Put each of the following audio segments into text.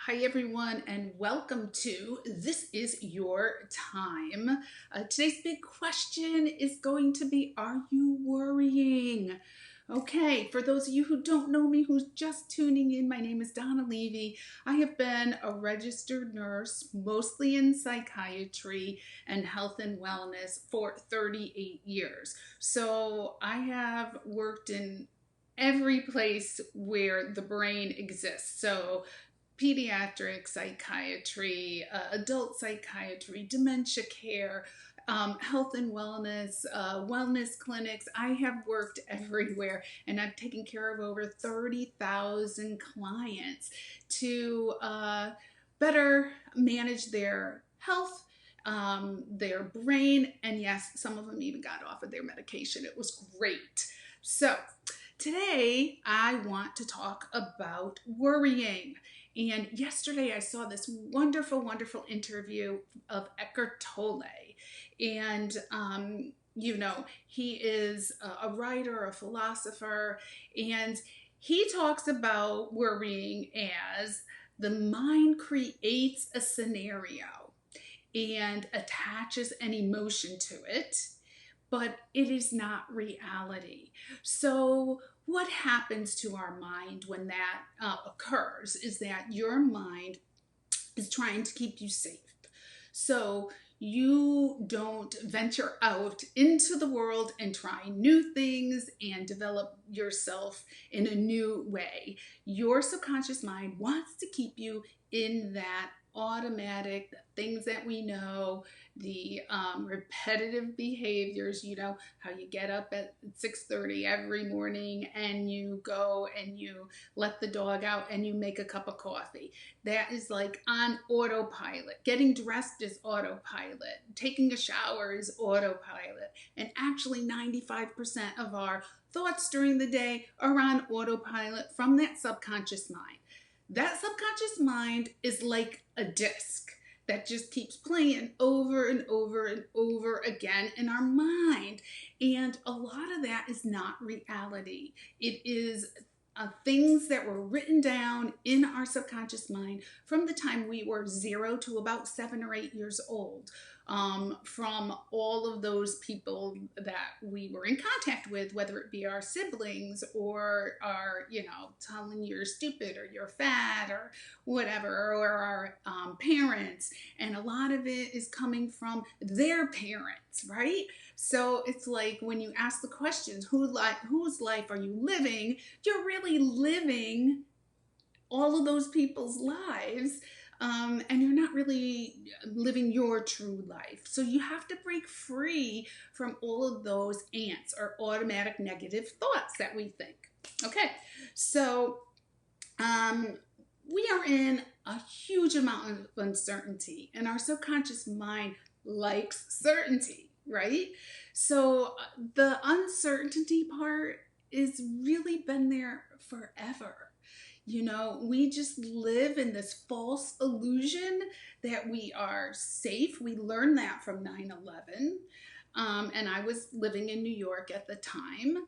Hi, everyone, and welcome to This Is Your Time. Today's big question is going to be, are you worrying? Okay, for those of you who don't know me, who's just tuning in, my name is Donna Levy. I have been a registered nurse, mostly in psychiatry and health and wellness for 38 years. So I have worked in every place where the brain exists. So pediatric psychiatry, adult psychiatry, dementia care, health and wellness, wellness clinics. I have worked everywhere and I've taken care of over 30,000 clients to better manage their health, their brain, and yes, some of them even got off of their medication. It was great. So, today I want to talk about worrying. And yesterday I saw this wonderful, wonderful interview of Eckhart Tolle. And, he is a writer, a philosopher, and he talks about worrying as the mind creates a scenario and attaches an emotion to it, but it is not reality. So what happens to our mind when that occurs is that your mind is trying to keep you safe. So you don't venture out into the world and try new things and develop yourself in a new way. Your subconscious mind wants to keep you in that automatic, the things that we know, the repetitive behaviors. You know how you get up at 6:30 every morning and you go and you let the dog out and you make a cup of coffee. That is like on autopilot. Getting dressed is autopilot. Taking a shower is autopilot. And actually 95% of our thoughts during the day are on autopilot from that subconscious mind. That subconscious mind is like a disc that just keeps playing over and over and over again in our mind. And a lot of that is not reality. It is things that were written down in our subconscious mind from the time we were 0 to about 7 or 8 years old. From all of those people that we were in contact with, whether it be our siblings or our, telling you're stupid or you're fat or whatever, or our parents. And a lot of it is coming from their parents, right? So it's like when you ask the questions, whose life are you living? You're really living all of those people's lives. And you're not really living your true life. So you have to break free from all of those ants or automatic negative thoughts that we think. Okay, so we are in a huge amount of uncertainty, and our subconscious mind likes certainty, right? So the uncertainty part is really been there forever. We just live in this false illusion that we are safe. We learned that from 9/11. And I was living in New York at the time.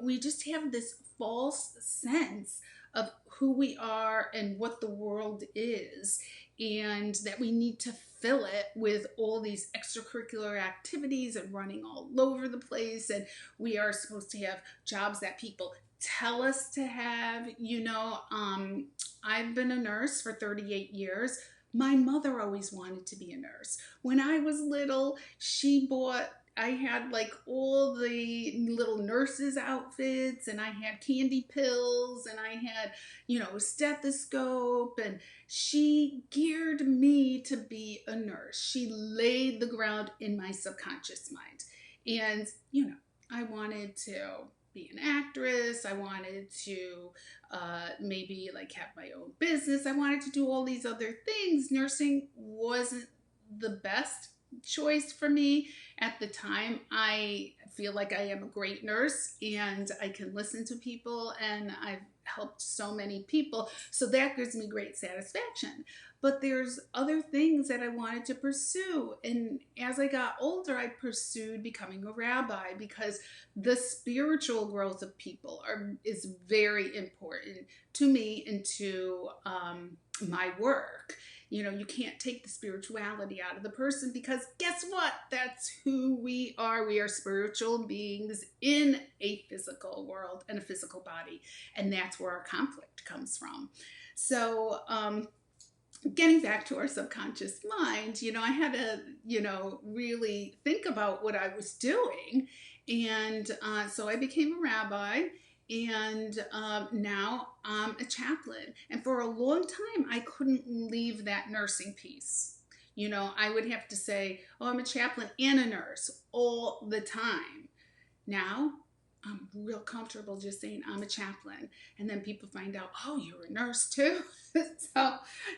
We just have this false sense of who we are and what the world is, and that we need to fill it with all these extracurricular activities and running all over the place. And we are supposed to have jobs that people tell us to have. I've been a nurse for 38 years. My mother always wanted to be a nurse. When I was little, I had like all the little nurses outfits, and I had candy pills, and I had, a stethoscope, and she geared me to be a nurse. She laid the ground in my subconscious mind. And, I wanted to be an actress. I wanted to maybe like have my own business. I wanted to do all these other things. Nursing wasn't the best choice for me at the time. I feel like I am a great nurse and I can listen to people, and I've helped so many people. So that gives me great satisfaction. But there's other things that I wanted to pursue. And as I got older, I pursued becoming a rabbi because the spiritual growth of people is very important to me and to my work. You know, you can't take the spirituality out of the person, because guess what? That's who we are. We are spiritual beings in a physical world and a physical body. And that's where our conflict comes from. So, getting back to our subconscious mind, you know, I had to, you know, really think about what I was doing. And so I became a rabbi, and now I'm a chaplain. And for a long time, I couldn't leave that nursing piece. You know, I would have to say, oh, I'm a chaplain and a nurse all the time. Now, I'm real comfortable just saying I'm a chaplain. And then people find out, oh, you're a nurse too.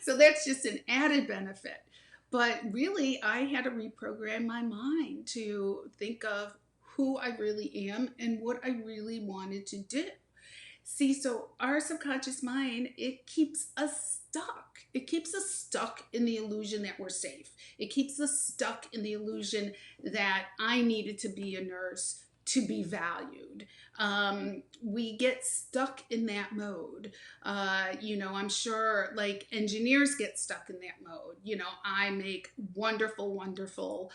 so that's just an added benefit. But really, I had to reprogram my mind to think of who I really am and what I really wanted to do. See, so our subconscious mind, it keeps us stuck. It keeps us stuck in the illusion that we're safe. It keeps us stuck in the illusion that I needed to be a nurse to be valued. We get stuck in that mode. You know, I'm sure like engineers get stuck in that mode. You know, I make wonderful, wonderful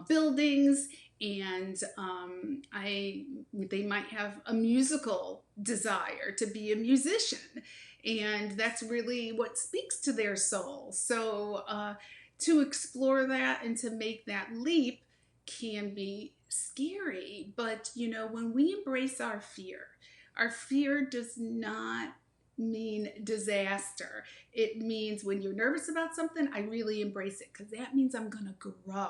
buildings, and they might have a musical desire to be a musician, and that's really what speaks to their soul. So to explore that and to make that leap can be scary. But you know, when we embrace our fear does not mean disaster. It means when you're nervous about something, I really embrace it, because that means I'm going to grow.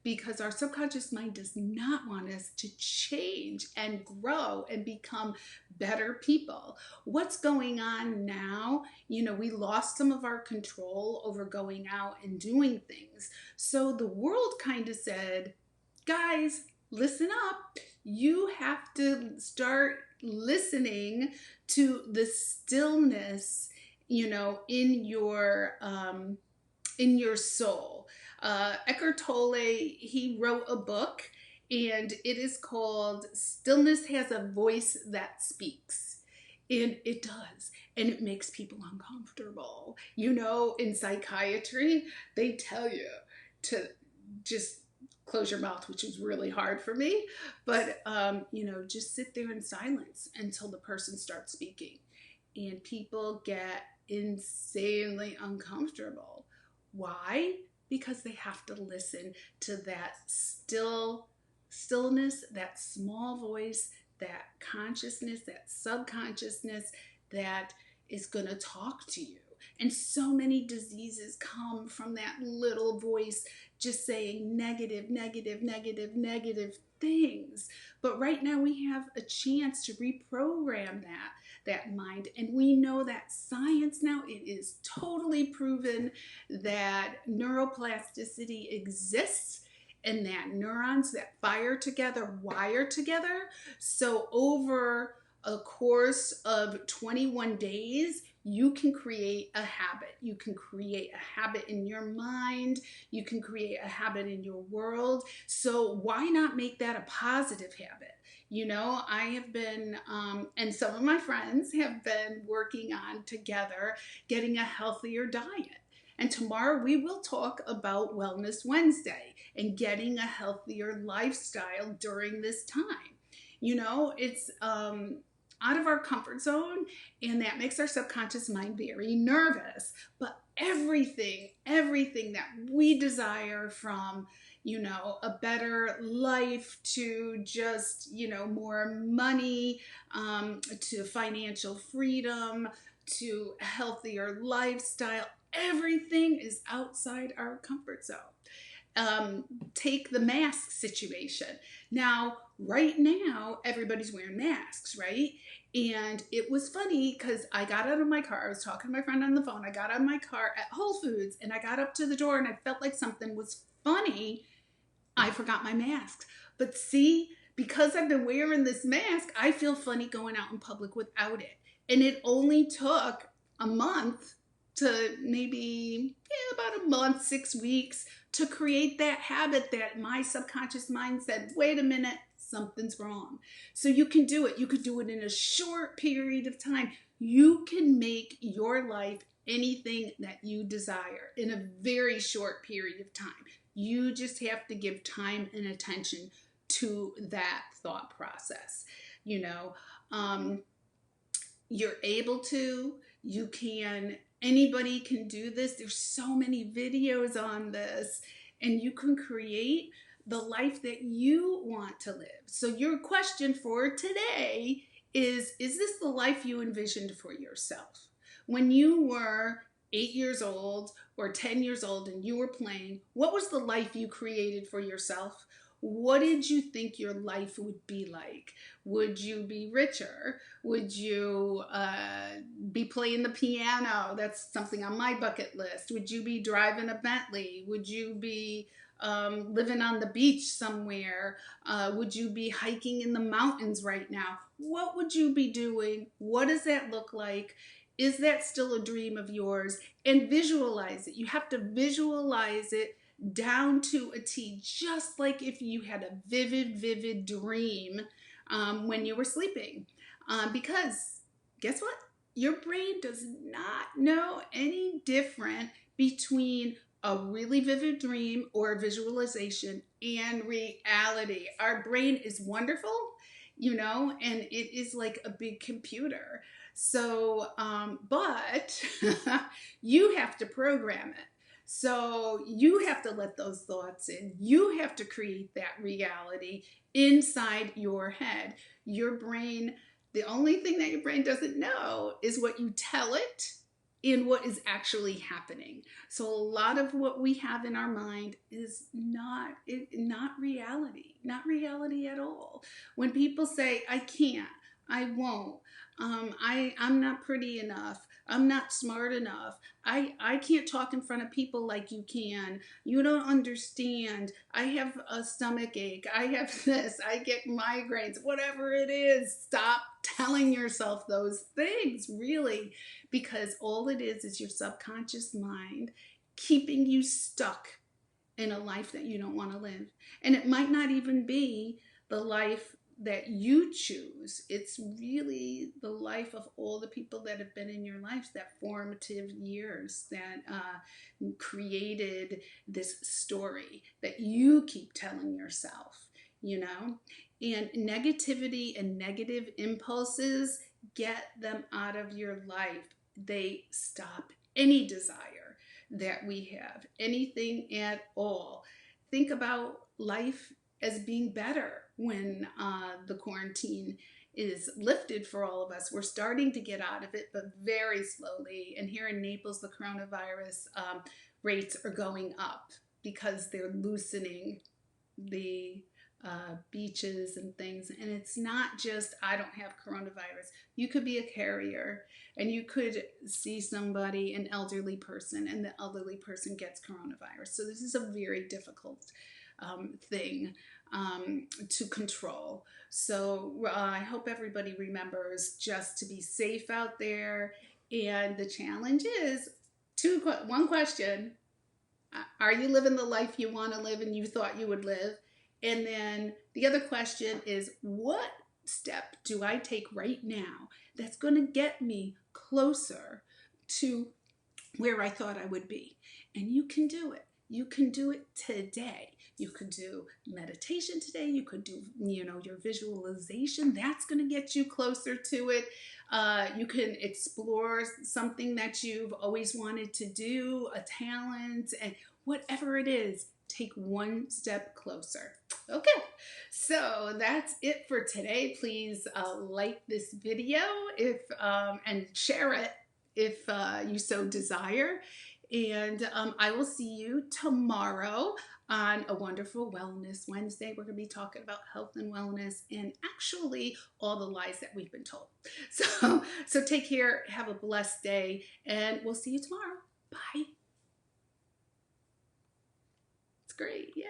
Because our subconscious mind does not want us to change and grow and become better people. What's going on now? You know, we lost some of our control over going out and doing things. So the world kind of said, guys, listen up. You have to start listening to the stillness, you know, in your soul. Eckhart Tolle, he wrote a book, and it is called Stillness Has a Voice That Speaks. And it does. And it makes people uncomfortable. You know, in psychiatry, they tell you to just close your mouth, which is really hard for me. But, you know, just sit there in silence until the person starts speaking. And people get insanely uncomfortable. Why? Because they have to listen to that stillness, that small voice, that consciousness, that subconsciousness that is going to talk to you. And so many diseases come from that little voice just saying negative, negative, negative, negative things. But right now we have a chance to reprogram that mind. And we know that science now, it is totally proven that neuroplasticity exists, and that neurons that fire together wire together. So over a course of 21 days, you can create a habit. You can create a habit in your mind. You can create a habit in your world. So why not make that a positive habit? You know, I have been, and some of my friends have been working on together getting a healthier diet. And tomorrow we will talk about Wellness Wednesday and getting a healthier lifestyle during this time. You know, it's out of our comfort zone, and that makes our subconscious mind very nervous. But everything that we desire, from, you know, a better life to just, you know, more money, to financial freedom, to a healthier lifestyle, everything is outside our comfort zone. Take the mask situation. Now, right now, everybody's wearing masks, right? And it was funny because I got out of my car. I was talking to my friend on the phone. I got out of my car at Whole Foods, and I got up to the door, and I felt like something was funny, I forgot my mask. But see, because I've been wearing this mask, I feel funny going out in public without it. And it only took a month to maybe, about a month, 6 weeks to create that habit that my subconscious mind said, wait a minute, something's wrong. So you can do it. You could do it in a short period of time. You can make your life anything that you desire in a very short period of time. You just have to give time and attention to that thought process. You're able to, you can, anybody can do this. There's so many videos on this, and you can create the life that you want to live. So your question for today is this the life you envisioned for yourself? When you were 8 years old or 10 years old and you were playing, what was the life you created for yourself? What did you think your life would be like? Would you be richer? Would you be playing the piano? That's something on my bucket list. Would you be driving a Bentley? Would you be living on the beach somewhere? Would you be hiking in the mountains right now? What would you be doing? What does that look like? Is that still a dream of yours? And visualize it. You have to visualize it down to a T, just like if you had a vivid dream when you were sleeping. Because guess what? Your brain does not know any different between a really vivid dream or visualization and reality. Our brain is wonderful, and it is like a big computer. So, but you have to program it. So you have to let those thoughts in. You have to create that reality inside your head. Your brain, the only thing that your brain doesn't know is what you tell it and what is actually happening. So a lot of what we have in our mind is not reality at all. When people say, I can't, I won't, I'm not pretty enough, I'm not smart enough, I can't talk in front of people like you can, you don't understand, I have a stomach ache, I have this, I get migraines, whatever it is, stop telling yourself those things, really, because all it is your subconscious mind keeping you stuck in a life that you don't want to live. And it might not even be the life that you choose. It's really the life of all the people that have been in your life, that formative years that created this story that you keep telling yourself, and negativity and negative impulses, get them out of your life. They stop any desire that we have, anything at all. Think about life as being better when the quarantine is lifted for all of us. We're starting to get out of it, but very slowly. And here in Naples, the coronavirus rates are going up because they're loosening the beaches and things. And it's not just, I don't have coronavirus. You could be a carrier and you could see somebody, an elderly person, and the elderly person gets coronavirus. So this is a very difficult thing to control. So I hope everybody remembers just to be safe out there. And the challenge is one question: are you living the life you want to live and you thought you would live? And then the other question is, what step do I take right now that's going to get me closer to where I thought I would be? And you can do it. You can do it today. You could do meditation today. You could do, your visualization. That's going to get you closer to it. You can explore something that you've always wanted to do, a talent, and whatever it is, take one step closer. Okay, so that's it for today. Please like this video and share it if you so desire. And I will see you tomorrow on A Wonderful Wellness Wednesday. We're going to be talking about health and wellness and actually all the lies that we've been told. So take care, have a blessed day, and we'll see you tomorrow. Bye. great. Yeah.